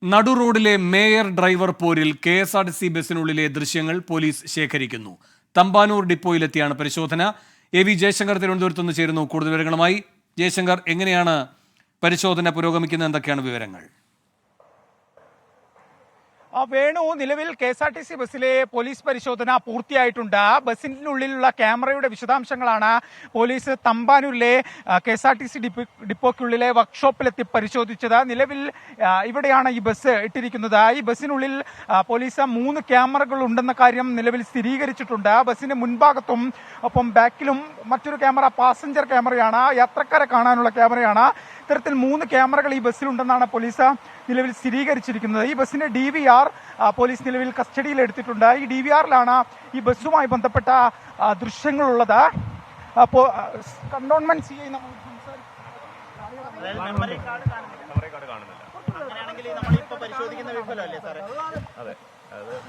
നടു റോഡിലെ mayor driver പോരിൽ KSRTC ബസിനുള്ളിലെ ദൃശ്യങ്ങൾ പോലീസ് ശേഖരിക്കുന്നു. തമ്പാനൂർ ഡിപ്പോയിലെത്തിയാണ് പരിശോധന. AV ജയശങ്കർ തിരുവനന്തപുരത്ത് നിന്ന് ചേരുന്നു കൂടുതൽ വിവരങ്ങളുമായി. ജയശങ്കർ, എങ്ങനെയാണ് പരിശോധന പുരോഗമിക്കുന്നത്? എന്തൊക്കെയാണ് വിവരങ്ങൾ? വേണു, നിലവിൽ KSRTC ബസ്സിലെ പോലീസ് പരിശോധന പൂർത്തിയായിട്ടുണ്ട്. ബസ്സിനുള്ളിലുള്ള ക്യാമറയുടെ വിശദാംശങ്ങളാണ് പോലീസ് തമ്പാനൂരിലെ KSRTC ഡിപ്പോയ്ക്കുള്ളിലെ വർക്ക്ഷോപ്പിലെത്തി പരിശോധിച്ചത്. നിലവിൽ ഇവിടെയാണ് ഈ ബസ് ഇട്ടിരിക്കുന്നത്. ഈ ബസ്സിനുള്ളിൽ പോലീസ് 3 ക്യാമറകൾ ഉണ്ടെന്ന കാര്യം നിലവിൽ സ്ഥിരീകരിച്ചിട്ടുണ്ട്. ബസ്സിന്റെ മുൻഭാഗത്തും ഒപ്പം ബാക്കിലും മറ്റൊരു ക്യാമറ പാസഞ്ചർ ക്യാമറയാണ്, യാത്രക്കാരെ കാണാനുള്ള ക്യാമറയാണ്. ഇത്തരത്തിൽ 3 ക്യാമറകൾ ഈ ബസ്സിലുണ്ടെന്നാണ് പോലീസ് നിലവിൽ സ്ഥിരീകരിച്ചിരിക്കുന്നത്. ഈ ബസ്സിന്റെ DVR പോലീസ് നിലവിൽ കസ്റ്റഡിയിൽ എടുത്തിട്ടുണ്ട്. ഈ DVRലാണ് ഈ ബസ്സുമായി ബന്ധപ്പെട്ട ദൃശ്യങ്ങളുള്ളത്. കണ്ടോൺമെന്റ് CI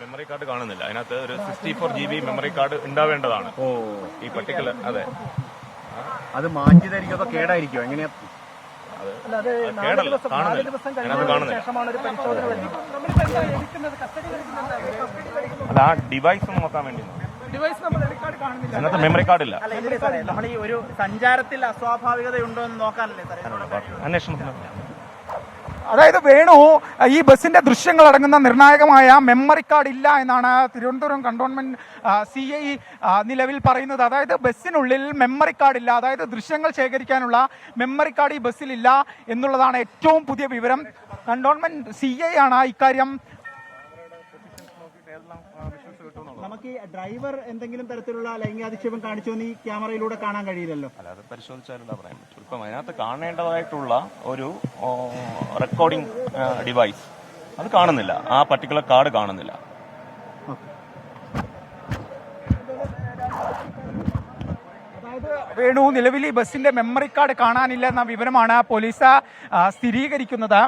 മെമ്മറി കാർഡ് കാണുന്നില്ല. അതിനകത്ത് ഒരു 64 GB മെമ്മറി കാർഡ് ഉണ്ടാവേണ്ടതാണ്. ഈ പർട്ടിക്കുലർ അത് മാറ്റിയതായിരിക്കും, അതോ കേടായിരിക്കും? എങ്ങനെയാ? ആ ഡിവൈസ് നോക്കാൻ വേണ്ടി അതിനകത്ത് മെമ്മറി കാർഡ് ഇല്ല. നമ്മൾ ഈ ഒരു സഞ്ചാരത്തിൽ അസ്വാഭാവികതയുണ്ടോ എന്ന് നോക്കാനല്ലേ അന്വേഷണത്തിന്. അതായത് വേണു, ഈ ബസിന്റെ ദൃശ്യങ്ങൾ അടങ്ങുന്ന നിർണായകമായ മെമ്മറി കാർഡ് ഇല്ല എന്നാണ് തിരുവനന്തപുരം കണ്ടോൺമെന്റ് CI നിലവിൽ പറയുന്നത്. അതായത് ബസ്സിനുള്ളിൽ മെമ്മറി കാർഡ് ഇല്ല, അതായത് ദൃശ്യങ്ങൾ ശേഖരിക്കാനുള്ള മെമ്മറി കാർഡ് ഈ ബസ്സിലില്ല എന്നുള്ളതാണ് ഏറ്റവും പുതിയ വിവരം. കണ്ടോൺമെന്റ് CI ആണ് ഇക്കാര്യം. നമുക്ക് ഈ ഡ്രൈവർ എന്തെങ്കിലും തരത്തിലുള്ള ലൈംഗികാധിക്ഷേപം കാണിച്ചു എന്ന് ഈ ക്യാമറയിലൂടെ കാണാൻ കഴിയില്ലല്ലോ. അല്ലാതെ പരിശോധിച്ചാലല്ല പറയാൻ പറ്റും. ഇപ്പം അതിനകത്ത് കാണേണ്ടതായിട്ടുള്ള ഒരു റെക്കോർഡിംഗ് ഡിവൈസ് അത് കാണുന്നില്ല, ആ പർട്ടിക്കുലർ കാർഡ് കാണുന്നില്ല. വേണു, നിലവിൽ ഈ ബസിന്റെ മെമ്മറി കാർഡ് കാണാനില്ല എന്ന വിവരമാണ് പോലീസ് സ്ഥിരീകരിക്കുന്നത്.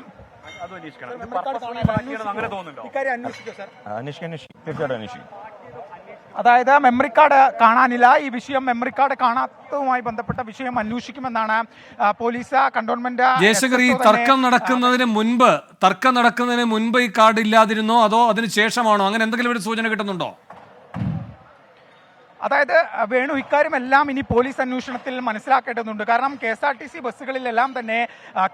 അതായത് മെമ്മറി കാർഡ് കാണാനില്ല. ഈ വിഷയം മെമ്മറി കാർഡ് കാണാത്തതുമായി ബന്ധപ്പെട്ട വിഷയം അന്വേഷിക്കുമെന്നാണ് പോലീസ് കണ്ടോൺമെന്റ്. ജയശങ്കർ, ഈ തർക്കം നടക്കുന്നതിന് മുൻപ് ഈ കാർഡ് ഇല്ലാതിരുന്നോ അതോ അതിന് ശേഷമാണോ? അങ്ങനെ എന്തെങ്കിലും ഒരു സൂചന കിട്ടുന്നുണ്ടോ? അതായത് വേണു, ഇക്കാര്യമെല്ലാം ഇനി പോലീസ് അന്വേഷണത്തിൽ മനസ്സിലാക്കേണ്ടതുണ്ട്. കാരണം KSRTC ബസ്സുകളിലെല്ലാം തന്നെ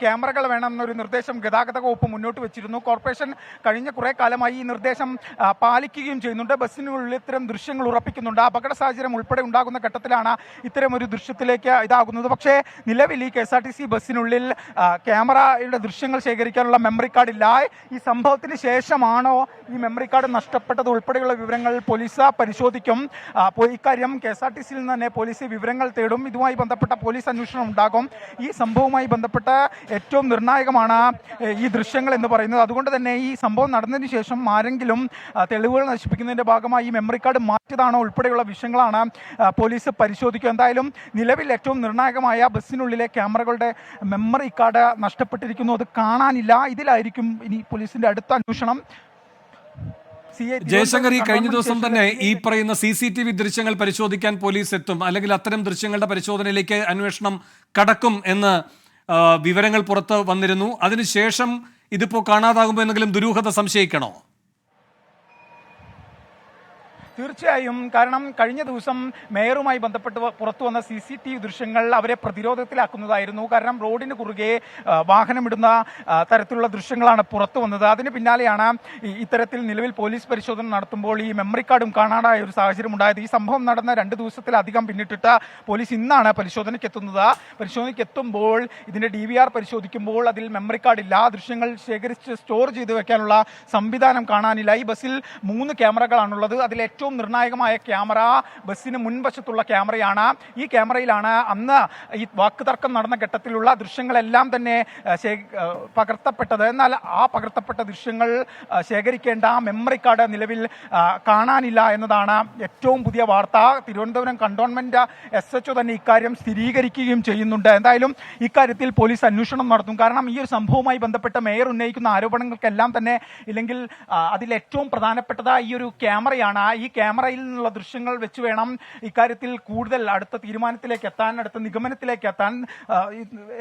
ക്യാമറകൾ വേണമെന്നൊരു നിർദ്ദേശം ഗതാഗത വകുപ്പ് മുന്നോട്ട് വെച്ചിരുന്നു. കോർപ്പറേഷൻ കഴിഞ്ഞ കുറേ കാലമായി ഈ നിർദ്ദേശം പാലിക്കുകയും ചെയ്യുന്നുണ്ട്. ബസ്സിനുള്ളിൽ ഇത്തരം ദൃശ്യങ്ങൾ ഉറപ്പിക്കുന്നുണ്ട്. അപകട സാഹചര്യം ഉൾപ്പെടെ ഉണ്ടാകുന്ന ഘട്ടത്തിലാണ് ഇത്തരം ഒരു ദൃശ്യത്തിലേക്ക് ഇതാകുന്നത്. പക്ഷേ നിലവിൽ ഈ KSRTC ബസ്സിനുള്ളിൽ ക്യാമറയുടെ ദൃശ്യങ്ങൾ ശേഖരിക്കാനുള്ള മെമ്മറി കാർഡ് ഇല്ല. ഈ സംഭവത്തിന് ശേഷമാണോ ഈ മെമ്മറി കാർഡ് നഷ്ടപ്പെട്ടത് ഉൾപ്പെടെയുള്ള വിവരങ്ങൾ പോലീസ് പരിശോധിക്കും. ഇക്കാര്യം KSRTCയിൽ നിന്ന് തന്നെ പോലീസ് വിവരങ്ങൾ തേടും. ഇതുമായി ബന്ധപ്പെട്ട പോലീസ് അന്വേഷണം ഉണ്ടാകും. ഈ സംഭവവുമായി ബന്ധപ്പെട്ട ഏറ്റവും നിർണായകമാണ് ഈ ദൃശ്യങ്ങൾ എന്ന് പറയുന്നത്. അതുകൊണ്ട് തന്നെ ഈ സംഭവം നടന്നതിന് ശേഷം ആരെങ്കിലും തെളിവുകൾ നശിപ്പിക്കുന്നതിന്റെ ഭാഗമായി ഈ മെമ്മറി കാർഡ് മാറ്റിയതാണോ ഉൾപ്പെടെയുള്ള വിഷയങ്ങളാണ് പോലീസ് പരിശോധിക്കുക. എന്തായാലും നിലവിൽ ഏറ്റവും നിർണായകമായ ബസ്സിനുള്ളിലെ ക്യാമറകളുടെ മെമ്മറി കാർഡ് നഷ്ടപ്പെട്ടിരിക്കുന്നു, അത് കാണാനില്ല. ഇതിലായിരിക്കും ഇനി പോലീസിന്റെ അടുത്ത അന്വേഷണം. ജയശങ്കർ, ഈ കഴിഞ്ഞ ദിവസം തന്നെ ഈ പറയുന്ന CCTV ദൃശ്യങ്ങൾ പരിശോധിക്കാൻ പോലീസ് എത്തും, അല്ലെങ്കിൽ അത്തരം ദൃശ്യങ്ങളുടെ പരിശോധനയിലേക്ക് അന്വേഷണം കടക്കും എന്ന് വിവരങ്ങൾ പുറത്ത് വന്നിരുന്നു. അതിനുശേഷം ഇതിപ്പോ കാണാതാകുമ്പോൾ എന്തെങ്കിലും ദുരൂഹത സംശയിക്കണോ? തീർച്ചയായും. കാരണം കഴിഞ്ഞ ദിവസം മേയറുമായി ബന്ധപ്പെട്ട് പുറത്തു വന്ന CCTV ദൃശ്യങ്ങൾ അവരെ പ്രതിരോധത്തിലാക്കുന്നതായിരുന്നു. കാരണം റോഡിന് കുറുകെ വാഹനമിടുന്ന തരത്തിലുള്ള ദൃശ്യങ്ങളാണ് പുറത്തു വന്നത്. അതിന് പിന്നാലെയാണ് ഇത്തരത്തിൽ നിലവിൽ പോലീസ് പരിശോധന നടത്തുമ്പോൾ ഈ മെമ്മറി കാർഡും കാണാതായ ഒരു സാഹചര്യം ഉണ്ടായത്. ഈ സംഭവം നടന്ന 2 ദിവസത്തിലധികം പിന്നിട്ടിട്ട് പോലീസ് ഇന്നാണ് പരിശോധനയ്ക്ക് എത്തുന്നത്. പരിശോധനയ്ക്ക് എത്തുമ്പോൾ ഇതിന്റെ DVR പരിശോധിക്കുമ്പോൾ അതിൽ മെമ്മറി കാർഡ് ഇല്ല. ദൃശ്യങ്ങൾ ശേഖരിച്ച് സ്റ്റോർ ചെയ്ത് വെക്കാനുള്ള സംവിധാനം കാണാനില്ല. ഈ ബസ്സിൽ 3 ക്യാമറകളാണുള്ളത്. അതിൽ ഏറ്റവും നിർണായകമായ ക്യാമറ ബസ്സിന് മുൻവശത്തുള്ള ക്യാമറയാണ്. ഈ ക്യാമറയിലാണ് അന്ന് ഈ വാക്കുതർക്കം നടന്ന ഘട്ടത്തിലുള്ള ദൃശ്യങ്ങളെല്ലാം തന്നെ പകർത്തപ്പെട്ടത്. എന്നാൽ ആ പകർത്തപ്പെട്ട ദൃശ്യങ്ങൾ ശേഖരിക്കേണ്ട മെമ്മറി കാർഡ് നിലവിൽ കാണാനില്ല എന്നതാണ് ഏറ്റവും പുതിയ വാർത്ത. തിരുവനന്തപുരം കണ്ടോൺമെന്റ് SHO തന്നെ ഇക്കാര്യം സ്ഥിരീകരിക്കുകയും ചെയ്യുന്നുണ്ട്. എന്തായാലും ഇക്കാര്യത്തിൽ പോലീസ് അന്വേഷണം നടത്തും. കാരണം ഈ ഒരു സംഭവവുമായി ബന്ധപ്പെട്ട് മേയർ ഉന്നയിക്കുന്ന ആരോപണങ്ങൾക്കെല്ലാം തന്നെ ഇല്ലെങ്കിൽ അതിൽ ഏറ്റവും പ്രധാനപ്പെട്ടത് ഈ ഒരു ക്യാമറയാണ്. ഈ ക്യാമറയിൽ നിന്നുള്ള ദൃശ്യങ്ങൾ വെച്ച് വേണം ഇക്കാര്യത്തിൽ കൂടുതൽ അടുത്ത തീരുമാനത്തിലേക്ക് എത്താൻ, അടുത്ത നിഗമനത്തിലേക്ക് എത്താൻ.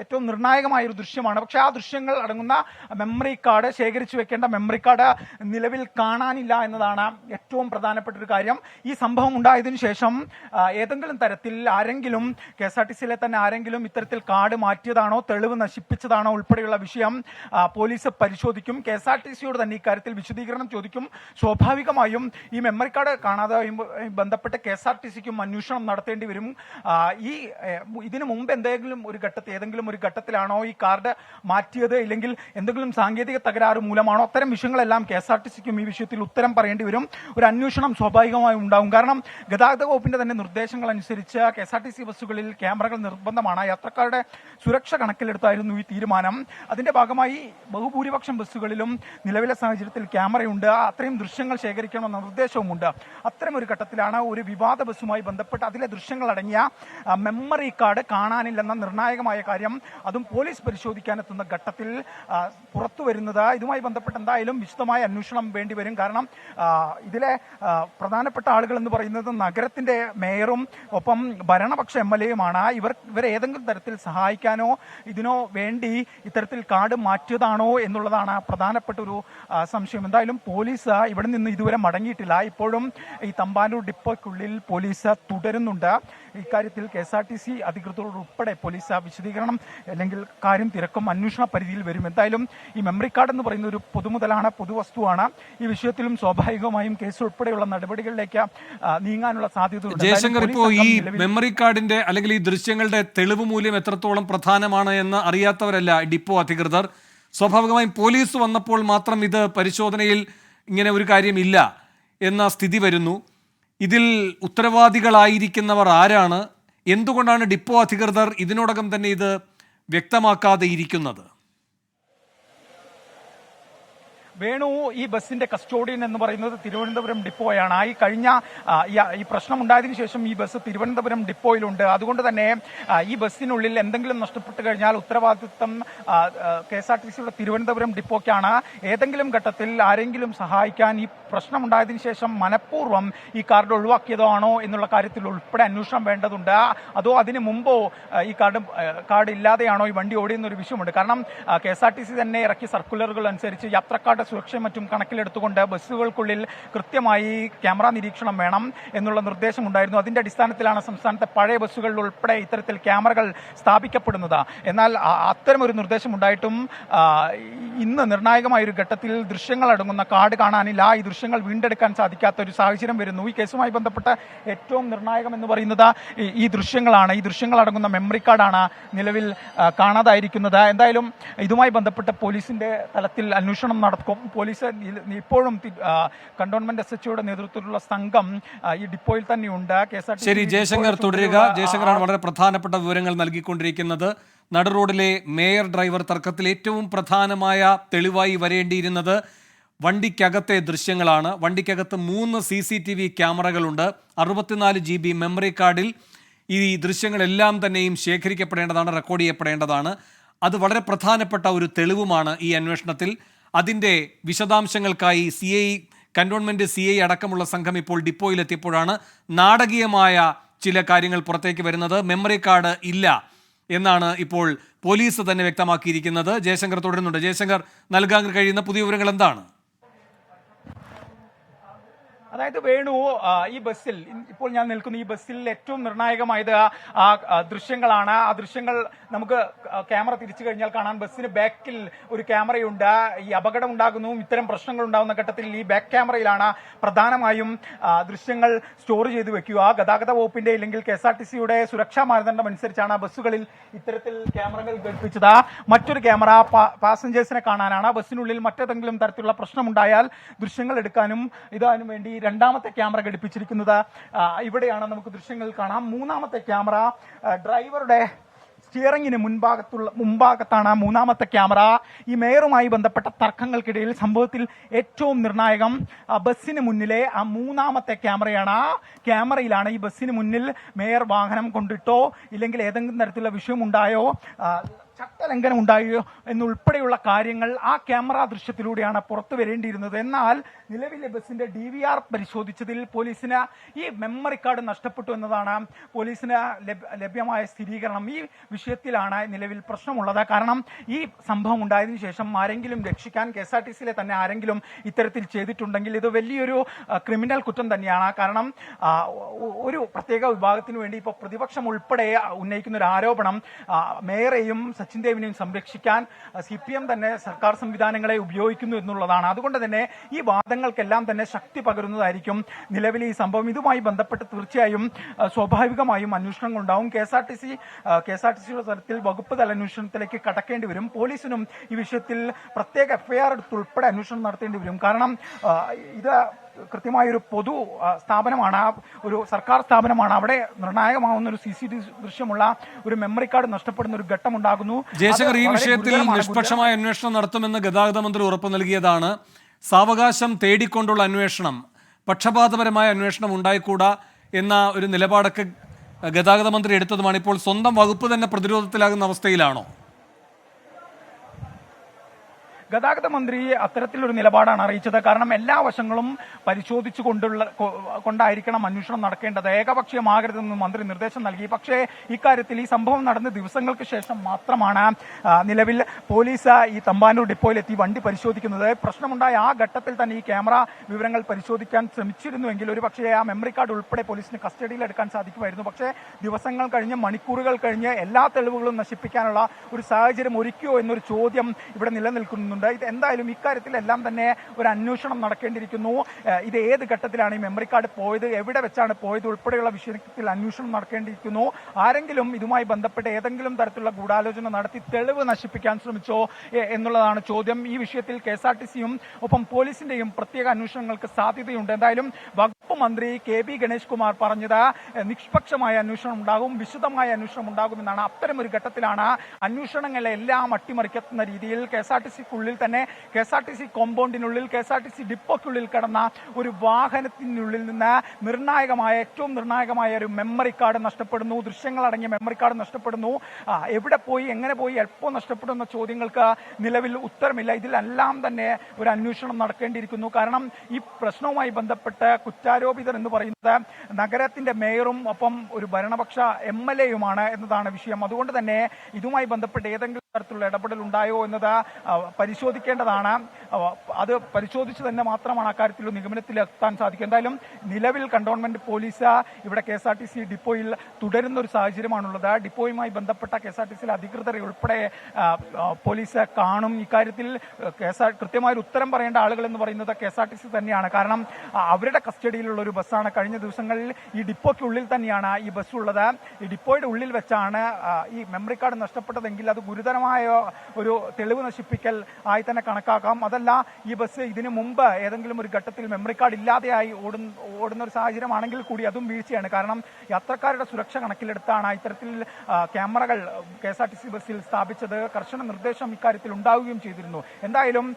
ഏറ്റവും നിർണായകമായ ഒരു ദൃശ്യമാണ്. പക്ഷേ ആ ദൃശ്യങ്ങൾ അടങ്ങുന്ന മെമ്മറി കാർഡ്, ശേഖരിച്ചു വെക്കേണ്ട മെമ്മറി കാർഡ് നിലവിൽ കാണാനില്ല എന്നതാണ് ഏറ്റവും പ്രധാനപ്പെട്ട ഒരു കാര്യം. ഈ സംഭവം ഉണ്ടായതിനു ശേഷം ഏതെങ്കിലും തരത്തിൽ ആരെങ്കിലും KSRTCയിലെ തന്നെ ആരെങ്കിലും ഇത്തരത്തിൽ കാർഡ് മാറ്റിയതാണോ, തെളിവ് നശിപ്പിച്ചതാണോ ഉൾപ്പെടെയുള്ള വിഷയം പോലീസ് പരിശോധിക്കും. KSRTCയോട് തന്നെ ഇക്കാര്യത്തിൽ വിശദീകരണം ചോദിക്കും. സ്വാഭാവികമായും ഈ മെമ്മറി കാർഡ് കാണാതെ ബന്ധപ്പെട്ട് KSRTCക്കും അന്വേഷണം നടത്തേണ്ടി വരും. ഇതിനു മുമ്പ് ഏതെങ്കിലും ഒരു ഘട്ടത്തിലാണോ ഈ കാർഡ് മാറ്റിയത്, ഇല്ലെങ്കിൽ എന്തെങ്കിലും സാങ്കേതിക തകരാറ് മൂലമാണോ, അത്തരം വിഷയങ്ങളെല്ലാം KSRTCക്കും ഈ വിഷയത്തിൽ ഉത്തരം പറയേണ്ടി വരും. ഒരു അന്വേഷണം സ്വാഭാവികമായും ഉണ്ടാവും. കാരണം ഗതാഗത വകുപ്പിന്റെ തന്നെ നിർദ്ദേശങ്ങൾ അനുസരിച്ച് KSRTC ബസ്സുകളിൽ ക്യാമറകൾ നിർബന്ധമാണ്. യാത്രക്കാരുടെ സുരക്ഷ കണക്കിലെടുത്തായിരുന്നു ഈ തീരുമാനം. അതിന്റെ ഭാഗമായി ബഹുഭൂരിപക്ഷം ബസ്സുകളിലും നിലവിലെ സാഹചര്യത്തിൽ ക്യാമറയുണ്ട്. അത്രയും ദൃശ്യങ്ങൾ ശേഖരിക്കണമെന്ന നിർദ്ദേശവുമുണ്ട്. അത്തരം ഒരു ഘട്ടത്തിലാണ് ഒരു വിവാദ ബസ്സുമായി ബന്ധപ്പെട്ട് അതിലെ ദൃശ്യങ്ങൾ അടങ്ങിയ മെമ്മറി കാർഡ് കാണാനില്ലെന്ന നിർണായകമായ കാര്യം, അതും പോലീസ് പരിശോധിക്കാനെത്തുന്ന ഘട്ടത്തിൽ പുറത്തു വരുന്നത്. ഇതുമായി ബന്ധപ്പെട്ട് എന്തായാലും വിശദമായ അന്വേഷണം വേണ്ടിവരും. കാരണം ഇതിലെ പ്രധാനപ്പെട്ട ആളുകൾ എന്ന് പറയുന്നത് നഗരത്തിന്റെ മേയറും ഒപ്പം ഭരണപക്ഷ MLAയുമാണ്. ഇവരെ ഏതെങ്കിലും തരത്തിൽ സഹായിക്കാനോ ഇതിനോ വേണ്ടി ഇത്തരത്തിൽ കാർഡ് മാറ്റിയതാണോ എന്നുള്ളതാണ് പ്രധാനപ്പെട്ട ഒരു സംശയം. എന്തായാലും പോലീസ് ഇവിടെ നിന്ന് ഇതുവരെ മടങ്ങിയിട്ടില്ല. ഇപ്പോഴും ഈ തമ്പാനൂർ ഡിപ്പോയ്ക്കുള്ളിൽ പോലീസ് തുടരുന്നുണ്ട്. ഇക്കാര്യത്തിൽ KSRTC അധികൃതരോട് ഉൾപ്പെടെ പോലീസ് വിശദീകരണം അല്ലെങ്കിൽ കാര്യം തിരക്കും, അന്വേഷണ പരിധിയിൽ വരും. എന്തായാലും ഈ മെമ്മറി കാർഡ് എന്ന് പറയുന്ന ഒരു പൊതുമുതലാണ്, പൊതുവസ്തുവാണ്. ഈ വിഷയത്തിലും സ്വാഭാവികമായും കേസ് ഉൾപ്പെടെയുള്ള നടപടികളിലേക്ക് നീങ്ങാനുള്ള സാധ്യതയുണ്ട്. ജയശങ്കർ, ഇപ്പോൾ ഈ മെമ്മറി കാർഡിന്റെ അല്ലെങ്കിൽ ഈ ദൃശ്യങ്ങളുടെ തെളിവ് മൂല്യം എത്രത്തോളം പ്രധാനമാണ് എന്ന് അറിയാത്തവരല്ല ഡിപ്പോ അധികൃതർ. സ്വാഭാവികമായും പോലീസ് വന്നപ്പോൾ മാത്രം ഇത് പരിശോധനയിൽ ഇങ്ങനെ ഒരു കാര്യമില്ല എന്ന സ്ഥിതി വരുന്നു. ഇതിൽ ഉത്തരവാദികളായിരിക്കുന്നവർ ആരാണ്? എന്തുകൊണ്ടാണ് ഡിപ്പോ അധികൃതർ ഇതിനോടകം തന്നെ ഇത് വ്യക്തമാക്കാതെ ഇരിക്കുന്നത്? വേണു, ഈ ബസിന്റെ കസ്റ്റോഡിയൻ എന്ന് പറയുന്നത് തിരുവനന്തപുരം ഡിപ്പോയാണ്. ഈ പ്രശ്നം ഉണ്ടായതിനു ശേഷം ഈ ബസ് തിരുവനന്തപുരം ഡിപ്പോയിലുണ്ട്. അതുകൊണ്ട് തന്നെ ഈ ബസ്സിനുള്ളിൽ എന്തെങ്കിലും നഷ്ടപ്പെട്ടു കഴിഞ്ഞാൽ ഉത്തരവാദിത്വം KSRTCയുടെ തിരുവനന്തപുരം ഡിപ്പോയ്ക്കാണ്. ഏതെങ്കിലും ഘട്ടത്തിൽ ആരെങ്കിലും സഹായിക്കാൻ ഈ പ്രശ്നം ഉണ്ടായതിനു ശേഷം മനഃപൂർവ്വം ഈ കാർഡ് ഒഴിവാക്കിയതോ ആണോ എന്നുള്ള കാര്യത്തിൽ ഉൾപ്പെടെ അന്വേഷണം വേണ്ടതുണ്ട്. അതോ അതിനു മുമ്പോ ഈ കാർഡ് ഇല്ലാതെയാണോ ഈ വണ്ടി ഓടിയെന്നൊരു വിഷയമുണ്ട്. കാരണം KSRTC തന്നെ ഇറക്കിയ സർക്കുലറുകൾ അനുസരിച്ച് യാത്രക്കാരുടെ സുരക്ഷയും മറ്റും കണക്കിലെടുത്തുകൊണ്ട് ബസ്സുകൾക്കുള്ളിൽ കൃത്യമായി ക്യാമറ നിരീക്ഷണം വേണം എന്നുള്ള നിർദ്ദേശമുണ്ടായിരുന്നു. അതിന്റെ അടിസ്ഥാനത്തിലാണ് സംസ്ഥാനത്തെ പഴയ ബസ്സുകളിൽ ഉൾപ്പെടെ ഇത്തരത്തിൽ ക്യാമറകൾ സ്ഥാപിക്കപ്പെടുന്നത്. എന്നാൽ അത്തരമൊരു നിർദ്ദേശമുണ്ടായിട്ടും ഇന്ന് നിർണായകമായ ഒരു ഘട്ടത്തിൽ ദൃശ്യങ്ങൾ അടങ്ങുന്ന കാർഡ് കാണാനില്ല. ഈ ദൃശ്യങ്ങൾ വീണ്ടെടുക്കാൻ സാധിക്കാത്ത ഒരു സാഹചര്യം വരുന്നു. ഈ കേസുമായി ബന്ധപ്പെട്ട ഏറ്റവും നിർണായകം എന്ന് പറയുന്നത് ഈ ദൃശ്യങ്ങളാണ്. ഈ ദൃശ്യങ്ങൾ അടങ്ങുന്ന മെമ്മറി കാർഡാണ് നിലവിൽ കാണാതായിരിക്കുന്നത്. എന്തായാലും ഇതുമായി ബന്ധപ്പെട്ട പോലീസിന്റെ തലത്തിൽ അന്വേഷണം നടക്കും. പോലീസ് ഇപ്പോഴും കണ്ടോൺമെന്റ് SHOയുടെ നേതൃത്വത്തിലുള്ള സംഘം ഈ ഡിപ്പോയിൽ തന്നെയുണ്ട്. ശരി, ജയശങ്കർ തുടരുക. ജയശങ്കറാണ് വളരെ പ്രധാനപ്പെട്ട വിവരങ്ങൾ നൽകിക്കൊണ്ടിരിക്കുന്നത്. നട റോഡിലെ മേയർ ഡ്രൈവർ തർക്കത്തിൽ ഏറ്റവും പ്രധാനമായ തെളിവായി വരേണ്ടിയിരുന്നത് വണ്ടിക്കകത്തെ ദൃശ്യങ്ങളാണ്. വണ്ടിക്കകത്ത് 3 CCTV ക്യാമറകളുണ്ട്. 64 GB മെമ്മറി കാർഡിൽ ഈ ദൃശ്യങ്ങളെല്ലാം തന്നെയും ശേഖരിക്കപ്പെടേണ്ടതാണ്, റെക്കോർഡ് ചെയ്യപ്പെടേണ്ടതാണ്. അത് വളരെ പ്രധാനപ്പെട്ട ഒരു തെളിവുമാണ് ഈ അന്വേഷണത്തിൽ. അതിൻ്റെ വിശദാംശങ്ങൾക്കായി കന്റോൺമെന്റ് CI അടക്കമുള്ള സംഘം ഇപ്പോൾ ഡിപ്പോയിലെത്തിയപ്പോഴാണ് നാടകീയമായ ചില കാര്യങ്ങൾ പുറത്തേക്ക് വരുന്നത്. മെമ്മറി കാർഡ് ഇല്ല എന്നാണ് ഇപ്പോൾ പോലീസ് തന്നെ വ്യക്തമാക്കിയിരിക്കുന്നത്. ജയശങ്കർ തുടരുന്നുണ്ട്. ജയശങ്കർ, നൽകാൻ കഴിയുന്ന പുതിയ വിവരങ്ങൾ എന്താണ്? അതായത് വേണു, ഈ ബസ്സിൽ ഇപ്പോൾ ഞാൻ നിൽക്കുന്ന ഈ ബസ്സിൽ ഏറ്റവും നിർണായകമായത് ദൃശ്യങ്ങളാണ്. ആ ദൃശ്യങ്ങൾ നമുക്ക് ക്യാമറ തിരിച്ചു കഴിഞ്ഞാൽ കാണാൻ ബസ്സിന് ബാക്കിൽ ഒരു ക്യാമറയുണ്ട്. ഈ അപകടം ഉണ്ടാകുന്നു, ഇത്തരം പ്രശ്നങ്ങൾ ഉണ്ടാകുന്ന ഘട്ടത്തിൽ ഈ ബാക്ക് ക്യാമറയിലാണ് പ്രധാനമായും ദൃശ്യങ്ങൾ സ്റ്റോർ ചെയ്ത് വെക്കുക. ഗതാഗത വകുപ്പിന്റെ അല്ലെങ്കിൽ KSRTCയുടെ സുരക്ഷാ മാനദണ്ഡം അനുസരിച്ചാണ് ബസ്സുകളിൽ ഇത്തരത്തിൽ ക്യാമറകൾ ഘടിപ്പിച്ചത്. മറ്റൊരു ക്യാമറ പാസഞ്ചേഴ്സിനെ കാണാനാണ്. ബസ്സിനുള്ളിൽ മറ്റേതെങ്കിലും തരത്തിലുള്ള പ്രശ്നമുണ്ടായാൽ ദൃശ്യങ്ങൾ എടുക്കാനും ഇതിനു വേണ്ടി രണ്ടാമത്തെ ക്യാമറ ഘടിപ്പിച്ചിരിക്കുന്നത് ഇവിടെയാണ്. നമുക്ക് ദൃശ്യങ്ങൾ കാണാം. മൂന്നാമത്തെ ക്യാമറ ഡ്രൈവറുടെ സ്റ്റിയറിംഗിന് മുൻഭാഗത്താണ് മൂന്നാമത്തെ ക്യാമറ. ഈ മേയറുമായി ബന്ധപ്പെട്ട തർക്കങ്ങൾക്കിടയിൽ സംഭവത്തിൽ ഏറ്റവും നിർണായകം ബസ്സിന് മുന്നിലെ ആ മൂന്നാമത്തെ ക്യാമറയാണ്. ആ ക്യാമറയിലാണ് ഈ ബസ്സിന് മുന്നിൽ മേയർ വാഹനം കൊണ്ടിട്ടോ ഇല്ലെങ്കിൽ ഏതെങ്കിലും തരത്തിലുള്ള വിഷയമുണ്ടായോ ചട്ടലംഘനം ഉണ്ടായോ എന്നുൾപ്പെടെയുള്ള കാര്യങ്ങൾ ആ ക്യാമറ ദൃശ്യത്തിലൂടെയാണ് പുറത്തു വരേണ്ടിയിരുന്നത്. എന്നാൽ നിലവിലെ ബസിന്റെ DVR പരിശോധിച്ചതിൽ പോലീസിന് ഈ മെമ്മറി കാർഡ് നഷ്ടപ്പെട്ടു എന്നതാണ് പോലീസിന് ലഭ്യമായ സ്ഥിരീകരണം. ഈ വിഷയത്തിലാണ് നിലവിൽ പ്രശ്നമുള്ളത്. കാരണം ഈ സംഭവം ഉണ്ടായതിനു ശേഷം ആരെങ്കിലും രക്ഷിക്കാൻ KSRTCയിലെ തന്നെ ആരെങ്കിലും ഇത്തരത്തിൽ ചെയ്തിട്ടുണ്ടെങ്കിൽ ഇത് വലിയൊരു ക്രിമിനൽ കുറ്റം തന്നെയാണ്. കാരണം ഒരു പ്രത്യേക വിഭാഗത്തിന് വേണ്ടി ഇപ്പോൾ പ്രതിപക്ഷം ഉൾപ്പെടെ ഉന്നയിക്കുന്ന ഒരു ആരോപണം മേയറെയും സച്ചിൻ ദേവിനെയും സംരക്ഷിക്കാൻ CPM തന്നെ സർക്കാർ സംവിധാനങ്ങളെ ഉപയോഗിക്കുന്നു എന്നുള്ളതാണ്. അതുകൊണ്ട് തന്നെ ഈ വാദങ്ങൾക്കെല്ലാം തന്നെ ശക്തി പകരുന്നതായിരിക്കും നിലവിലെ ഈ സംഭവം. ഇതുമായി ബന്ധപ്പെട്ട് തീർച്ചയായും സ്വാഭാവികമായും അന്വേഷണങ്ങൾ ഉണ്ടാവും. KSRTCയുടെ തലത്തിൽ വകുപ്പ് തല അന്വേഷണത്തിലേക്ക് കടക്കേണ്ടി വരും. പോലീസിനും ഈ വിഷയത്തിൽ പ്രത്യേക FIR എടുത്തുൾപ്പെടെ അന്വേഷണം നടത്തേണ്ടി വരും. കാരണം ഇത് കൃത്യമായൊരു പൊതു സ്ഥാപനമാണ്, ഒരു സർക്കാർ സ്ഥാപനമാണ്. അവിടെ നിർണായകമാവുന്ന ഒരു CCTV ദൃശ്യമുള്ള ഒരു മെമ്മറി കാർഡ് നഷ്ടപ്പെടുന്ന ഒരു ഘട്ടം ഉണ്ടാകുന്നു. ജയശങ്കർ, ഈ വിഷയത്തിൽ നിഷ്പക്ഷമായ അന്വേഷണം നടത്തുമെന്ന് ഗതാഗത മന്ത്രി ഉറപ്പു നൽകിയതാണ്. സാവകാശം തേടിക്കൊണ്ടുള്ള അന്വേഷണം, പക്ഷപാതപരമായ അന്വേഷണം ഉണ്ടായിക്കൂടാ എന്ന ഒരു നിലപാടൊക്കെ ഗതാഗത മന്ത്രി എടുത്തതുമാണ്. ഇപ്പോൾ സ്വന്തം വകുപ്പ് തന്നെ പ്രതിരോധത്തിലാകുന്ന അവസ്ഥയിലാണോ? ഗതാഗത മന്ത്രി അത്തരത്തിലൊരു നിലപാടാണ് അറിയിച്ചത്. കാരണം എല്ലാ വശങ്ങളും പരിശോധിച്ചു കൊണ്ടായിരിക്കണം അന്വേഷണം നടക്കേണ്ടത്. ഏകപക്ഷീയമാകരുതെന്ന് മന്ത്രി നിർദ്ദേശം നൽകി. പക്ഷേ ഇക്കാര്യത്തിൽ ഈ സംഭവം നടന്ന ദിവസങ്ങൾക്ക് ശേഷം മാത്രമാണ് നിലവിൽ പോലീസ് ഈ തമ്പാനൂർ ഡിപ്പോയിലെത്തി വണ്ടി പരിശോധിക്കുന്നത്. പ്രശ്നമുണ്ടായ ആ ഘട്ടത്തിൽ തന്നെ ഈ ക്യാമറ വിവരങ്ങൾ പരിശോധിക്കാൻ ശ്രമിച്ചിരുന്നുവെങ്കിൽ ഒരു പക്ഷേ ആ മെമ്മറി കാർഡ് ഉൾപ്പെടെ പോലീസിന് കസ്റ്റഡിയിൽ എടുക്കാൻ സാധിക്കുമായിരുന്നു. പക്ഷേ ദിവസങ്ങൾ കഴിഞ്ഞ്, മണിക്കൂറുകൾ കഴിഞ്ഞ് എല്ലാ തെളിവുകളും നശിപ്പിക്കാനുള്ള ഒരു സാഹചര്യം ഒരുക്കിയോ എന്നൊരു ചോദ്യം ഇവിടെ നിലനിൽക്കുന്നു. ഇത് എന്തായാലും ഇക്കാര്യത്തിലെല്ലാം തന്നെ ഒരു അന്വേഷണം നടക്കേണ്ടിയിരിക്കുന്നു. ഇത് ഏത് ഘട്ടത്തിലാണ് ഈ മെമ്മറി കാർഡ് പോയത്, എവിടെ വെച്ചാണ് പോയത് ഉൾപ്പെടെയുള്ള വിഷയത്തിൽ അന്വേഷണം നടക്കേണ്ടിയിരിക്കുന്നു. ആരെങ്കിലും ഇതുമായി ബന്ധപ്പെട്ട് ഏതെങ്കിലും തരത്തിലുള്ള ഗൂഢാലോചന നടത്തി തെളിവ് നശിപ്പിക്കാൻ ശ്രമിച്ചോ എന്നുള്ളതാണ് ചോദ്യം. ഈ വിഷയത്തിൽ KSRTCയും ഒപ്പം പോലീസിന്റെയും പ്രത്യേക അന്വേഷണങ്ങൾക്ക് സാധ്യതയുണ്ട്. എന്തായാലും വകുപ്പ് മന്ത്രി KB ഗണേഷ് കുമാർ പറഞ്ഞത് നിഷ്പക്ഷമായ അന്വേഷണം ഉണ്ടാകും, വിശദമായ അന്വേഷണം ഉണ്ടാകുമെന്നാണ്. അത്തരമൊരു ഘട്ടത്തിലാണ് അന്വേഷണങ്ങളെല്ലാം അട്ടിമറിക്കുന്ന രീതിയിൽ KSRTCക്കുള്ളിൽ തന്നെ KSRTC കോമ്പൗണ്ടിനുള്ളിൽ KSRTC ഡിപ്പോയ്ക്കുള്ളിൽ കടന്ന ഒരു വാഹനത്തിനുള്ളിൽ നിന്ന് ഏറ്റവും നിർണായകമായ ഒരു മെമ്മറി കാർഡ് നഷ്ടപ്പെടുന്നു. ദൃശ്യങ്ങളടങ്ങിയ മെമ്മറി കാർഡ് നഷ്ടപ്പെടുന്നു. എവിടെ പോയി, എങ്ങനെ പോയി, എപ്പോൾ നഷ്ടപ്പെടുന്ന ചോദ്യങ്ങൾക്ക് നിലവിൽ ഉത്തരമില്ല. ഇതിലെല്ലാം തന്നെ ഒരു അന്വേഷണം നടക്കേണ്ടിയിരിക്കുന്നു. കാരണം ഈ പ്രശ്നവുമായി ബന്ധപ്പെട്ട് കുറ്റാരോപിതർ എന്ന് പറയുന്നത് നഗരത്തിന്റെ മേയറും ഒപ്പം ഒരു ഭരണപക്ഷ MLAയുമാണ് എന്നതാണ് വിഷയം. അതുകൊണ്ട് തന്നെ ഇതുമായി ബന്ധപ്പെട്ട് ഏതെങ്കിലും തരത്തിലുള്ള ഇടപെടൽ ഉണ്ടായോ എന്നത് പരിശോധിക്കേണ്ടതാണ്. അത് പരിശോധിച്ച് തന്നെ മാത്രമാണ് അക്കാര്യത്തിൽ നിഗമനത്തിലെത്താൻ സാധിക്കും. എന്തായാലും നിലവിൽ കണ്ടോൺമെന്റ് പോലീസ് ഇവിടെ KSRTC ഡിപ്പോയിൽ തുടരുന്ന ഒരു സാഹചര്യമാണുള്ളത്. ഡിപ്പോയുമായി ബന്ധപ്പെട്ട KSRTCയിലെ അധികൃതരെ ഉൾപ്പെടെ പോലീസ് കാണും. ഇക്കാര്യത്തിൽ കൃത്യമായൊരു ഉത്തരം പറയേണ്ട ആളുകൾ എന്ന് പറയുന്നത് KSRTC തന്നെയാണ്. കാരണം അവരുടെ കസ്റ്റഡിയിലുള്ള ഒരു ബസ്സാണ്. കഴിഞ്ഞ ദിവസങ്ങളിൽ ഈ ഡിപ്പോയ്ക്കുള്ളിൽ തന്നെയാണ് ഈ ബസ് ഉള്ളത്. ഈ ഡിപ്പോയുടെ ഉള്ളിൽ വെച്ചാണ് ഈ മെമ്മറി കാർഡ് നഷ്ടപ്പെട്ടതെങ്കിൽ അത് ഗുരുതരമായ ഒരു തെളിവ് നശിപ്പിക്കൽ ആയി തന്നെ കണക്കാക്കാം. അതല്ല, ഈ ബസ് ഇതിനു മുമ്പ് ഏതെങ്കിലും ഒരു ഘട്ടത്തിൽ മെമ്മറി കാർഡ് ഇല്ലാതെയായി ഓടുന്ന ഒരു സാഹചര്യമാണെങ്കിൽ കൂടി അതും വീഴ്ചയാണ്. കാരണം യാത്രക്കാരുടെ സുരക്ഷ കണക്കിലെടുത്താണ് ഇത്തരത്തിൽ ക്യാമറകൾ KSRTC ബസ്സിൽ സ്ഥാപിച്ചത്. കർശന നിർദ്ദേശം ഇക്കാര്യത്തിൽ ഉണ്ടാവുകയും ചെയ്തിരുന്നു. എന്തായാലും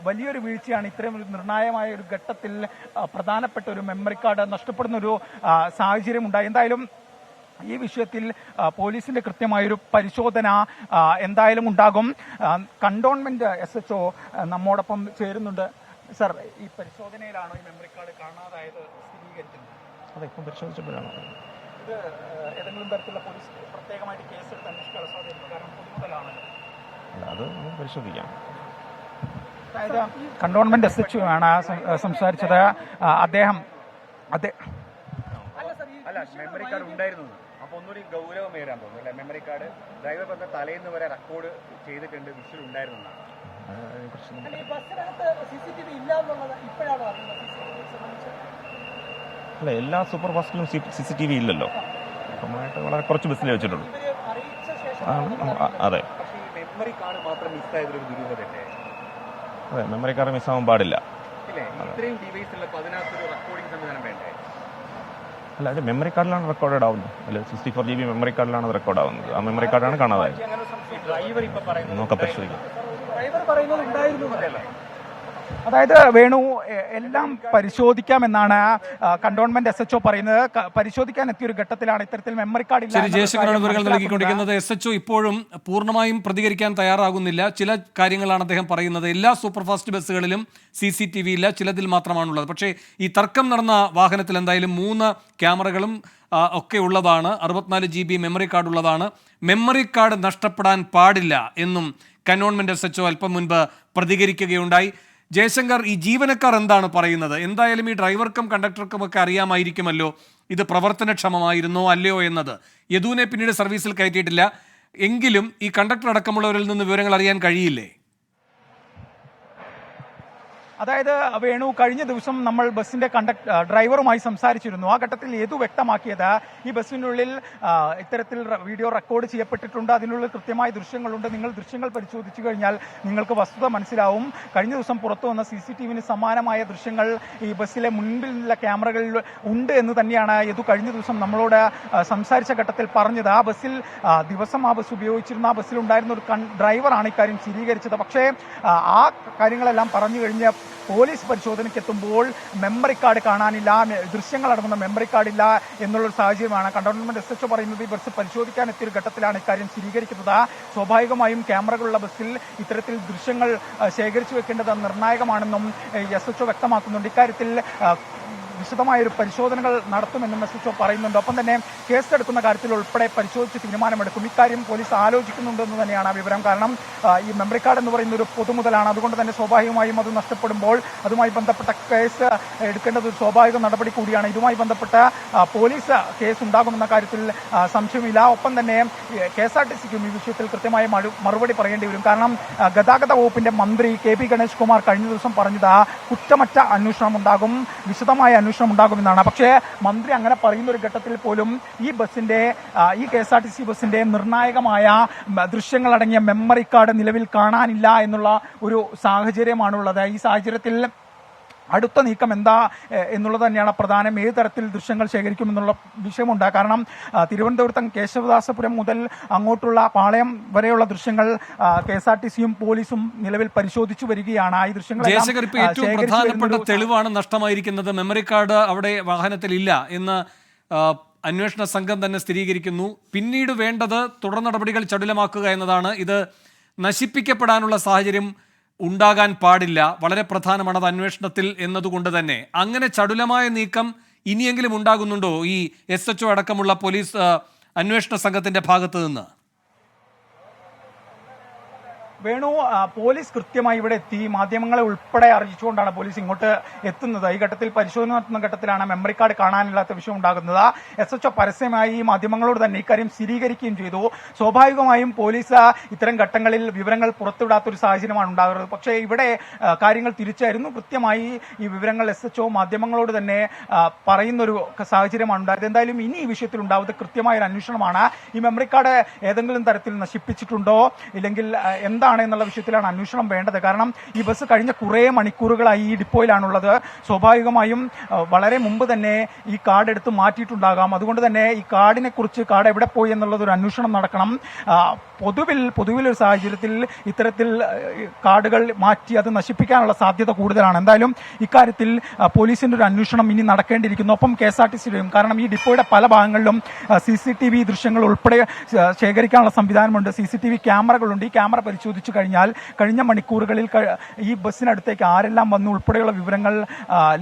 വലിയൊരു വീഴ്ചയാണ് ഇത്തരം ഒരു നിർണായകമായ ഒരു ഘട്ടത്തിൽ പ്രധാനപ്പെട്ട ഒരു മെമ്മറി കാർഡ് നഷ്ടപ്പെടുന്ന ഒരു സാഹചര്യം ഉണ്ടായി. എന്തായാലും ഈ വിഷയത്തിൽ പോലീസിന്റെ കൃത്യമായൊരു പരിശോധന എന്തായാലും ഉണ്ടാകും. കണ്ടോൺമെന്റ് SHO നമ്മോടൊപ്പം ചേരുന്നുണ്ട്. സർ, ഈ പരിശോധനയിലാണോ ഈ മെമ്മറി കാർഡ് കാണാതായത് സ്ഥിരീകരിക്കുന്നത്? അതെ, ഇപ്പം പരിശോധിച്ചപ്പോഴാണ്. ഇത് ഏതെങ്കിലും തരത്തിലുള്ള പോലീസ് പ്രത്യേകമായിട്ട് കേസെടുത്ത് അന്വേഷിക്കാനുള്ള സാധ്യത? കാരണം പൊതുമുതലാണല്ലോ. അത് പരിശോധിക്കാം. അതായത് കണ്ടോൺമെന്റ് SHO ആണ് സംസാരിച്ചത്. അദ്ദേഹം മെമ്മറി കാർഡ് ഉണ്ടായിരുന്നു. അപ്പൊ ഒന്നുകൂടി ഗൗരവമേറാൻ തോന്നുന്നു അല്ലെ? മെമ്മറി കാർഡ് ഡ്രൈവർ പറഞ്ഞ തലേന്ന് വരെ റെക്കോർഡ് ചെയ്തിട്ടുണ്ട്, വിഷ്വൽ ഉണ്ടായിരുന്നതാണ്. അല്ല, എല്ലാ സൂപ്പർ ഫാസ്റ്റിലും CCTV ഇല്ലല്ലോ. വളരെ കുറച്ച് ബസ്സിലേ വെച്ചിട്ടുള്ളൂ. അതെ, മെമ്മറി കാർഡ് മാത്രം മിസ്സായതൊരു ദുരൂഹതയല്ലേ? അതെ, മെമ്മറി കാർഡ് മിസ്സാവാൻ പാടില്ല. ഇത്രയും ഡിവൈസ് ഉള്ള അതിനകത്തൊരു റെക്കോർഡിംഗ് സംവിധാനം വേണ്ടേ? അല്ല, അത് മെമ്മറി കാർഡിലാണ് റെക്കോർഡ് ആവുന്നത്. അല്ല, 64 GB മെമ്മറി കാർഡിലാണ് അത് റെക്കോർഡ് ആവുന്നത്. ആ മെമ്മറി കാർഡാണ് കാണാതായത്. ഡ്രൈവർ ഇപ്പൊ പറയുന്നത് നോക്കാം, പരിശോധിക്കാം. അതായത് വേണു എല്ലാം പരിശോധിക്കാമെന്നാണ് കണ്ടോൺമെന്റ് SHO പറയുന്നത്. പരിശോധിക്കാൻ എത്തിയൊരു ഘട്ടത്തിലാണ് ഇത്തരത്തിൽ മെമ്മറി കാർഡ് ഇല്ല ശരി, ജയശങ്കറാണ് വിവരങ്ങൾ നൽകിക്കൊണ്ടിരിക്കുന്നത്. SHO ഇപ്പോഴും പൂർണ്ണമായും പ്രതികരിക്കാൻ തയ്യാറാകുന്നില്ല. ചില കാര്യങ്ങളാണ് അദ്ദേഹം പറയുന്നത്. എല്ലാ സൂപ്പർഫാസ്റ്റ് ബസ്സുകളിലും CCTV ഇല്ല, ചിലതിൽ മാത്രമാണുള്ളത്. പക്ഷേ ഈ തർക്കം നടന്ന വാഹനത്തിൽ എന്തായാലും 3 ക്യാമറകളും ഒക്കെ ഉള്ളതാണ്. 64 GB മെമ്മറി കാർഡ് ഉള്ളതാണ്. മെമ്മറി കാർഡ് നഷ്ടപ്പെടാൻ പാടില്ല എന്നും കന്റോൺമെന്റ് SHO അല്പം മുൻപ് പ്രതികരിക്കുകയുണ്ടായി. ജയശങ്കർ, ഈ ജീവനക്കാർ എന്താണ് പറയുന്നത്? എന്തായാലും ഈ ഡ്രൈവർക്കും കണ്ടക്ടർക്കും ഒക്കെ അറിയാമായിരിക്കുമല്ലോ ഇത് പ്രവർത്തനക്ഷമമായിരുന്നോ അല്ലയോ എന്നത്. യദുവിനെ പിന്നീട് സർവീസിൽ കയറ്റിയിട്ടില്ല എങ്കിലും ഈ കണ്ടക്ടർ അടക്കമുള്ളവരിൽ നിന്ന് വിവരങ്ങൾ അറിയാൻ കഴിയില്ലേ? അതായത് വേണു, കഴിഞ്ഞ ദിവസം നമ്മൾ ബസ്സിന്റെ ഡ്രൈവറുമായി സംസാരിച്ചിരുന്നു. ആ ഘട്ടത്തിൽ ഏതു വ്യക്തമാക്കിയത് ഈ ബസ്സിനുള്ളിൽ ഇത്തരത്തിൽ വീഡിയോ റെക്കോർഡ് ചെയ്യപ്പെട്ടിട്ടുണ്ട്, അതിനുള്ളിൽ കൃത്യമായ ദൃശ്യങ്ങളുണ്ട്. നിങ്ങൾ ദൃശ്യങ്ങൾ പരിശോധിച്ചു കഴിഞ്ഞാൽ നിങ്ങൾക്ക് വസ്തുത മനസ്സിലാവും. കഴിഞ്ഞ ദിവസം പുറത്തു വന്ന CCTVന് സമാനമായ ദൃശ്യങ്ങൾ ഈ ബസ്സിലെ മുൻപിലുള്ള ക്യാമറകളിൽ ഉണ്ട് എന്ന് തന്നെയാണ് യദു കഴിഞ്ഞ ദിവസം നമ്മളോട് സംസാരിച്ച ഘട്ടത്തിൽ പറഞ്ഞത്. ആ ബസ്സിൽ ദിവസം ആ ബസ് ഉപയോഗിച്ചിരുന്ന ആ ബസ്സിലുണ്ടായിരുന്ന ഒരു ഡ്രൈവറാണ് ഇക്കാര്യം സ്ഥിരീകരിച്ചത്. പക്ഷേ ആ കാര്യങ്ങളെല്ലാം പറഞ്ഞു കഴിഞ്ഞ് പോലീസ് പരിശോധനയ്ക്ക് എത്തുമ്പോൾ മെമ്മറി കാർഡ് കാണാനില്ല, ദൃശ്യങ്ങളടങ്ങുന്ന മെമ്മറി കാർഡ് ഇല്ല എന്നുള്ളൊരു സാഹചര്യമാണ്. കണ്ടോൺമെന്റ് SHO പറയുന്നത് ഈ ബസ് പരിശോധിക്കാൻ എത്തിയൊരു ഘട്ടത്തിലാണ് ഇക്കാര്യം സ്ഥിരീകരിക്കുന്നത്. സ്വാഭാവികമായും ക്യാമറകളുള്ള ബസ്സിൽ ഇത്തരത്തിൽ ദൃശ്യങ്ങൾ ശേഖരിച്ചു വെക്കേണ്ടത് നിർണായകമാണെന്നും SHO വ്യക്തമാക്കുന്നുണ്ട്. ഇക്കാര്യത്തിൽ വിശദമായൊരു പരിശോധനകൾ നടത്തുമെന്നും SHO പറയുന്നുണ്ട്. ഒപ്പം തന്നെ കേസെടുക്കുന്ന കാര്യത്തിൽ ഉൾപ്പെടെ പരിശോധിച്ച് തീരുമാനമെടുക്കും. ഇക്കാര്യം പോലീസ് ആലോചിക്കുന്നുണ്ടെന്ന് തന്നെയാണ് വിവരം. കാരണം ഈ മെമ്മറി കാർഡ് എന്ന് പറയുന്ന ഒരു പൊതുമുതലാണ്. അതുകൊണ്ട് തന്നെ സ്വാഭാവികമായും അത് നഷ്ടപ്പെടുമ്പോൾ അതുമായി ബന്ധപ്പെട്ട കേസ് എടുക്കേണ്ടത് ഒരു സ്വാഭാവിക നടപടി കൂടിയാണ്. ഇതുമായി ബന്ധപ്പെട്ട പോലീസ് കേസ് ഉണ്ടാകുമെന്ന കാര്യത്തിൽ സംശയമില്ല. ഒപ്പം തന്നെ KSRTCക്കും ഈ വിഷയത്തിൽ കൃത്യമായ മറുപടി പറയേണ്ടി വരും. കാരണം ഗതാഗത വകുപ്പിന്റെ മന്ത്രി KP ഗണേഷ് കുമാർ കഴിഞ്ഞ ദിവസം പറഞ്ഞത് കുറ്റമറ്റ അന്വേഷണം ഉണ്ടാകും, വിശദമായ അന്വേഷണം ഉണ്ടാകുമെന്നാണ്. പക്ഷേ മന്ത്രി അങ്ങനെ പറയുന്ന ഒരു ഘട്ടത്തിൽ പോലും ഈ ബസ്സിന്റെ ഈ KSRTC ബസ്സിന്റെ നിർണായകമായ ദൃശ്യങ്ങളടങ്ങിയ മെമ്മറി കാർഡ് നിലവിൽ കാണാനില്ല എന്നുള്ള ഒരു സാഹചര്യമാണുള്ളത്. ഈ സാഹചര്യത്തിൽ അടുത്ത നീക്കം എന്താ എന്നുള്ളത് തന്നെയാണ് പ്രധാനം. ഏത് തരത്തിൽ ദൃശ്യങ്ങൾ ശേഖരിക്കുമെന്നുള്ള വിഷയമുണ്ട്. കാരണം തിരുവനന്തപുരത്ത് കേശവദാസപുരം മുതൽ അങ്ങോട്ടുള്ള പാളയം വരെയുള്ള ദൃശ്യങ്ങൾ KSRTCയും പോലീസും നിലവിൽ പരിശോധിച്ചു വരികയാണ്. ഈ ദൃശ്യങ്ങൾ ഏറ്റവും പ്രധാനപ്പെട്ട തെളിവാണ് നഷ്ടമായിരിക്കുന്നത്. മെമ്മറി കാർഡ് അവിടെ വാഹനത്തിൽ ഇല്ല എന്ന് അന്വേഷണ സംഘം തന്നെ സ്ഥിരീകരിക്കുന്നു. പിന്നീട് വേണ്ടത് തുടർ നടപടികൾ ചടുലമാക്കുക എന്നതാണ്. ഇത് നശിപ്പിക്കപ്പെടാനുള്ള സാഹചര്യം ഉണ്ടാകാൻ പാടില്ല, വളരെ പ്രധാനമാണ് അത് അന്വേഷണത്തിൽ എന്നതുകൊണ്ട് തന്നെ. അങ്ങനെ ചടുലമായ നീക്കം ഇനിയെങ്കിലും ഉണ്ടാകുന്നുണ്ടോ ഈ SHO അടക്കമുള്ള പോലീസ് അന്വേഷണ സംഘത്തിന്റെ ഭാഗത്ത് നിന്ന്? വേണു, പോലീസ് കൃത്യമായി ഇവിടെ എത്തി മാധ്യമങ്ങളെ ഉൾപ്പെടെ അറിയിച്ചുകൊണ്ടാണ് പോലീസ് ഇങ്ങോട്ട് എത്തുന്നത്. ഈ ഘട്ടത്തിൽ പരിശോധന നടത്തുന്ന ഘട്ടത്തിലാണ് മെമ്മറി കാർഡ് കാണാനില്ലാത്ത വിഷയം ഉണ്ടാകുന്നത്. SHO പരസ്യമായി മാധ്യമങ്ങളോട് തന്നെ ഇക്കാര്യം സ്ഥിരീകരിക്കുകയും ചെയ്തു. സ്വാഭാവികമായും പോലീസ് ഇത്തരം ഘട്ടങ്ങളിൽ വിവരങ്ങൾ പുറത്തുവിടാത്തൊരു സാഹചര്യമാണ് ഉണ്ടാകുന്നത്. പക്ഷേ ഇവിടെ കാര്യങ്ങൾ തിരിച്ചായിരുന്നു. കൃത്യമായി ഈ വിവരങ്ങൾ SHO മാധ്യമങ്ങളോട് തന്നെ പറയുന്നൊരു സാഹചര്യമാണ് ഉണ്ടായത്. എന്തായാലും ഇനി ഈ വിഷയത്തിൽ ഉണ്ടാവുന്നത് കൃത്യമായ ഒരു അന്വേഷണമാണ്. ഈ മെമ്മറി കാർഡ് ഏതെങ്കിലും തരത്തിൽ നശിപ്പിച്ചിട്ടുണ്ടോ ഇല്ലെങ്കിൽ എന്താണ് എന്നുള്ള വിഷയത്തിലാണ് അന്വേഷണം വേണ്ടത്. കാരണം ഈ ബസ് കഴിഞ്ഞ കുറേ മണിക്കൂറുകളായി ഈ ഡിപ്പോയിലാണുള്ളത്. സ്വാഭാവികമായും വളരെ മുമ്പ് തന്നെ ഈ കാർഡ് എടുത്ത് മാറ്റിയിട്ടുണ്ടാകാം. അതുകൊണ്ട് തന്നെ ഈ കാർഡിനെ കുറിച്ച് കാർഡ് എവിടെ പോയി എന്നുള്ളത് ഒരു അന്വേഷണം നടക്കണം. പൊതുവിലൊരു സാഹചര്യത്തിൽ ഇത്തരത്തിൽ കാർഡുകൾ മാറ്റി അത് നശിപ്പിക്കാനുള്ള സാധ്യത കൂടുതലാണ്. എന്തായാലും ഇക്കാര്യത്തിൽ പോലീസിന്റെ ഒരു അന്വേഷണം ഇനി നടക്കേണ്ടിയിരിക്കുന്നു. ഒപ്പം KSRTCയുടെയും. കാരണം ഈ ഡിപ്പോയുടെ പല ഭാഗങ്ങളിലും CCTV ദൃശ്യങ്ങൾ ഉൾപ്പെടെ ശേഖരിക്കാനുള്ള സംവിധാനമുണ്ട്. CCTV ക്യാമറകളുണ്ട്. ഈ ക്യാമറ പരിശോധിച്ചു കഴിഞ്ഞാൽ കഴിഞ്ഞ മണിക്കൂറുകളിൽ ഈ ബസ്സിനടുത്തേക്ക് ആരെല്ലാം വന്നു ഉൾപ്പെടെയുള്ള വിവരങ്ങൾ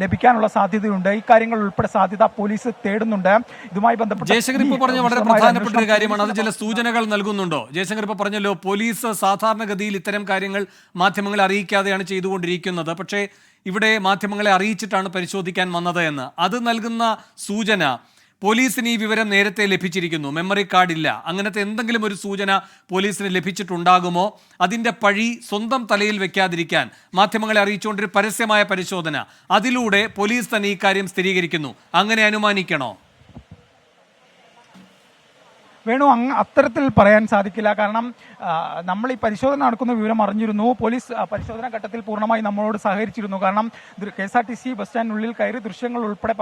ലഭിക്കാനുള്ള സാധ്യതയുണ്ട്. ഈ കാര്യങ്ങൾ ഉൾപ്പെടെ സാധ്യത പോലീസ് തേടുന്നുണ്ട്. ഇതുമായി ബന്ധപ്പെട്ട് ജയശങ്കർ ഇപ്പോൾ പറഞ്ഞ വളരെ പ്രധാനപ്പെട്ട ഒരു കാര്യമാണ്. അത് ചില സൂചനകൾ നൽകുന്നുണ്ടോ? ജയശങ്കർ ഇപ്പോൾ പറഞ്ഞല്ലോ, പോലീസ് സാധാരണഗതിയിൽ ഇത്തരം കാര്യങ്ങൾ മാധ്യമങ്ങളെ അറിയിക്കാതെയാണ് ചെയ്തുകൊണ്ടിരിക്കുന്നത്. പക്ഷേ ഇവിടെ മാധ്യമങ്ങളെ അറിയിച്ചിട്ടാണ് പരിശോധിക്കാൻ വന്നത് എന്ന്. അത് നൽകുന്ന സൂചന പോലീസിന് ഈ വിവരം നേരത്തെ ലഭിച്ചിരിക്കുന്നു, മെമ്മറി കാർഡ് ഇല്ല, അങ്ങനത്തെ എന്തെങ്കിലും ഒരു സൂചന പോലീസിന് ലഭിച്ചിട്ടുണ്ടാകുമോ? അതിൻ്റെ പഴി സ്വന്തം തലയിൽ വെക്കാതിരിക്കാൻ മാധ്യമങ്ങളെ അറിയിച്ചുകൊണ്ടൊരു പരസ്യമായ പരിശോധന, അതിലൂടെ പോലീസ് തന്നെ ഈ കാര്യം സ്ഥിരീകരിക്കുന്നു, അങ്ങനെ അനുമാനിക്കണോ? വേണു അത്തരത്തിൽ പറയാൻ സാധിക്കില്ല. കാരണം നമ്മൾ ഈ പരിശോധന നടക്കുന്ന വിവരം അറിഞ്ഞിരുന്നു. പോലീസ് പരിശോധനാ ഘട്ടത്തിൽ പൂർണ്ണമായി നമ്മളോട് സഹകരിച്ചിരുന്നു. കാരണം KSRTC ബസ് സ്റ്റാൻഡിനുള്ളിൽ കയറി ദൃശ്യങ്ങൾ ഉൾപ്പെടെ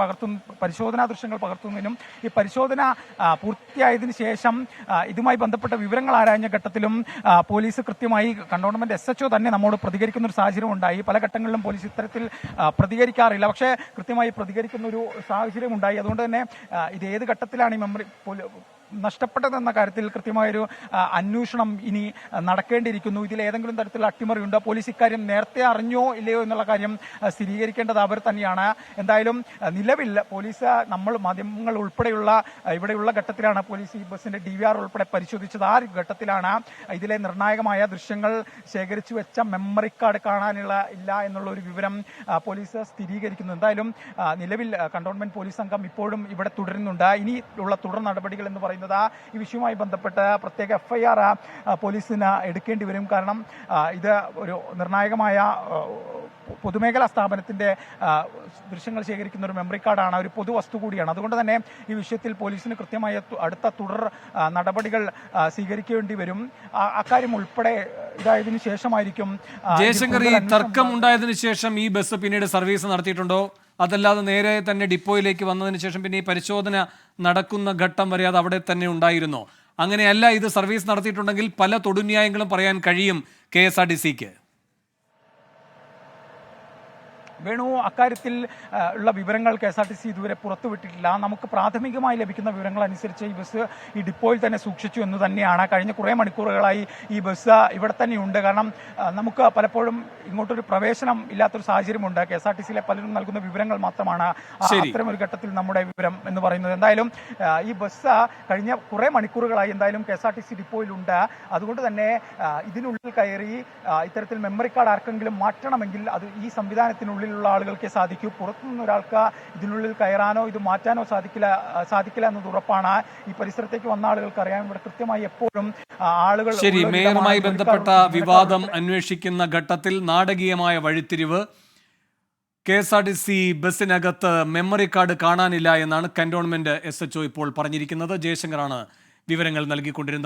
പരിശോധനാ ദൃശ്യങ്ങൾ പകർത്തുന്നതിനും ഈ പരിശോധന പൂർത്തിയായതിനു ശേഷം ഇതുമായി ബന്ധപ്പെട്ട വിവരങ്ങൾ ആരാഞ്ഞ ഘട്ടത്തിലും പോലീസ് കൃത്യമായി കണ്ടോൺമെന്റ് SHO തന്നെ നമ്മോട് പ്രതികരിക്കുന്ന ഒരു സാഹചര്യം ഉണ്ടായി. പല ഘട്ടങ്ങളിലും പോലീസ് ഇത്തരത്തിൽ പ്രതികരിക്കാറില്ല, പക്ഷേ കൃത്യമായി പ്രതികരിക്കുന്ന ഒരു സാഹചര്യം ഉണ്ടായി. അതുകൊണ്ട് തന്നെ ഇത് ഏത് ഘട്ടത്തിലാണ് ഈ മെമ്മറി നഷ്ടപ്പെട്ടതെന്ന കാര്യത്തിൽ കൃത്യമായൊരു അന്വേഷണം ഇനി നടക്കേണ്ടിയിരിക്കുന്നു. ഇതിൽ ഏതെങ്കിലും തരത്തിലുള്ള അട്ടിമറിയുണ്ടോ, പോലീസ് ഇക്കാര്യം നേരത്തെ അറിഞ്ഞോ ഇല്ലയോ എന്നുള്ള കാര്യം സ്ഥിരീകരിക്കേണ്ടത് അവർ തന്നെയാണ്. എന്തായാലും നിലവിൽ പോലീസ് നമ്മൾ മാധ്യമങ്ങൾ ഉൾപ്പെടെയുള്ള ഇവിടെയുള്ള ഘട്ടത്തിലാണ് പോലീസ് ഈ ബസിന്റെ DVR ഉൾപ്പെടെ പരിശോധിച്ചത്. ആ ഘട്ടത്തിലാണ് ഇതിലെ നിർണായകമായ ദൃശ്യങ്ങൾ ശേഖരിച്ചു വെച്ച മെമ്മറി കാർഡ് ഇല്ല എന്നുള്ള ഒരു വിവരം പോലീസ് സ്ഥിരീകരിക്കുന്നു. എന്തായാലും നിലവിൽ കണ്ടോൺമെന്റ് പോലീസ് സംഘം ഇപ്പോഴും ഇവിടെ തുടരുന്നുണ്ട്. ഇനി ഉള്ള തുടർ നടപടികൾ എന്ന് പറയുന്നത് ഈ വിഷയവുമായി ബന്ധപ്പെട്ട് പ്രത്യേക FIR പോലീസിന് എടുക്കേണ്ടി വരും. കാരണം ഇത് ഒരു നിർണായകമായ പൊതുമേഖലാ സ്ഥാപനത്തിന്റെ ദൃശ്യങ്ങൾ ശേഖരിക്കുന്ന ഒരു മെമ്മറി കാർഡാണ്, ഒരു പൊതുവസ്തു കൂടിയാണ്. അതുകൊണ്ട് തന്നെ ഈ വിഷയത്തിൽ പോലീസിന് കൃത്യമായ അടുത്ത തുടർ നടപടികൾ സ്വീകരിക്കേണ്ടി വരും. അക്കാര്യം ഉൾപ്പെടെ ഇതായതിനു ശേഷമായിരിക്കും. ജയശങ്കർ, ഈ തർക്കം ഉണ്ടായതിനു ശേഷം ഈ ബസ് പിന്നീട് സർവീസ് നടത്തിയിട്ടുണ്ടോ, അതല്ലാതെ നേരെ തന്നെ ഡിപ്പോയിലേക്ക് വന്നതിന് ശേഷം പിന്നെ ഈ പരിശോധന നടക്കുന്ന ഘട്ടം വരെ അത് അവിടെ തന്നെ ഉണ്ടായിരുന്നോ? അങ്ങനെയല്ല ഇത് സർവീസ് നടത്തിയിട്ടുണ്ടെങ്കിൽ പല തൊടുന്യായങ്ങളും പറയാൻ കഴിയും KSRTCക്ക്. വേണു, അക്കാര്യത്തിൽ ഉള്ള വിവരങ്ങൾ KSRTC ഇതുവരെ പുറത്തുവിട്ടിട്ടില്ല. നമുക്ക് പ്രാഥമികമായി ലഭിക്കുന്ന വിവരങ്ങൾ അനുസരിച്ച് ഈ ബസ് ഈ ഡിപ്പോയിൽ തന്നെ സൂക്ഷിച്ചു എന്ന് തന്നെയാണ്. കഴിഞ്ഞ കുറേ മണിക്കൂറുകളായി ഈ ബസ് ഇവിടെ തന്നെയുണ്ട്. കാരണം നമുക്ക് പലപ്പോഴും ഇങ്ങോട്ടൊരു പ്രവേശനം ഇല്ലാത്തൊരു സാഹചര്യമുണ്ട്. KSRTCയിലെ പലരും നൽകുന്ന വിവരങ്ങൾ മാത്രമാണ് അത്തരമൊരു ഘട്ടത്തിൽ നമ്മുടെ വിവരം എന്ന് പറയുന്നത്. എന്തായാലും ഈ ബസ് കഴിഞ്ഞ കുറേ മണിക്കൂറുകളായി എന്തായാലും KSRTC ഡിപ്പോയിലുണ്ട്. അതുകൊണ്ട് തന്നെ ഇതിനുള്ളിൽ കയറി ഇത്തരത്തിൽ മെമ്മറി കാർഡ് ആർക്കെങ്കിലും മാറ്റണമെങ്കിൽ അത് ഈ സംവിധാനത്തിനുള്ളിൽ ഉള്ള ആളുകൾക്ക് സാധിക്കൂ. പുറത്തുനിന്ന് ഒരാൾക്ക് ഇതിനുള്ളിൽ കയറാനോ ഇത് മാറ്റാനോ സാധിക്കില്ല എന്നത് ഉറപ്പാണ്. ഈ പരിസരത്തേക്ക് വന്ന ആളുകൾക്ക് അറിയാം. ഇവിടെ കൃത്യമായി എപ്പോഴും ആളുകൾ. ശരി, മേയറുമായി ബന്ധപ്പെട്ട വിവാദം അന്വേഷിക്കുന്ന ഘട്ടത്തിൽ നാടകീയമായ വഴിത്തിരിവ്. KSRTC ബസ്സിനകത്ത് മെമ്മറി കാർഡ് കാണാനില്ല എന്നാണ് കന്റോൺമെന്റ് SHO ഇപ്പോൾ പറഞ്ഞിരിക്കുന്നത്. ജയശങ്കറാണ് വിവരങ്ങൾ നൽകിക്കൊണ്ടിരുന്നത്.